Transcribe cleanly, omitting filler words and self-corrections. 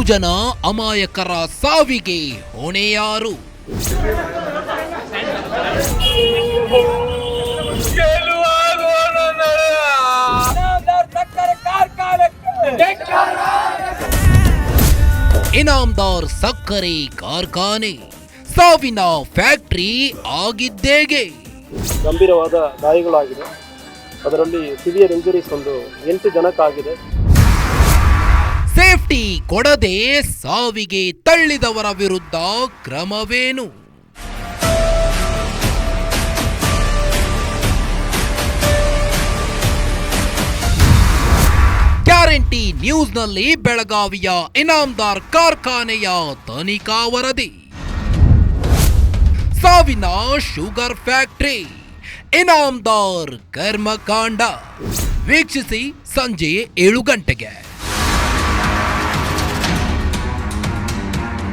ಜನ ಅಮಾಯಕರ ಸಾವಿಗೆ ಹೊಣೆಯಾರು? ಇನಾಮದಾರ್ ಸಕ್ಕರೆ ಕಾರ್ಖಾನೆ ಸಾವಿನ ಫ್ಯಾಕ್ಟರಿ ಆಗಿದ್ದೇಗೆ? ಗಂಭೀರವಾದ ಗಾಯಗಳಾಗಿದೆ. ಅದರಲ್ಲಿ ಸಿವಿಯರ್ ಇಂಜುರೀಸ್ 8 ಜನಕ್ಕಾಗಿದೆ. ಸೇಫ್ಟಿ ಕೊಡದೆ ಸಾವಿಗೆ ತಳ್ಳಿದವರ ವಿರುದ್ಧ ಕ್ರಮವೇನು? ಗ್ಯಾರಂಟಿ ನ್ಯೂಸ್ನಲ್ಲಿ ಬೆಳಗಾವಿಯ ಇನಾಮದಾರ್ ಕಾರ್ಖಾನೆಯ ತನಿಖಾ ವರದಿ. ಸಾವಿನ ಶುಗರ್ ಫ್ಯಾಕ್ಟರಿ, ಇನಾಮದಾರ್ ಕರ್ಮಕಾಂಡ. ವೀಕ್ಷಿಸಿ ಸಂಜೆ 7 ಗಂಟೆಗೆ.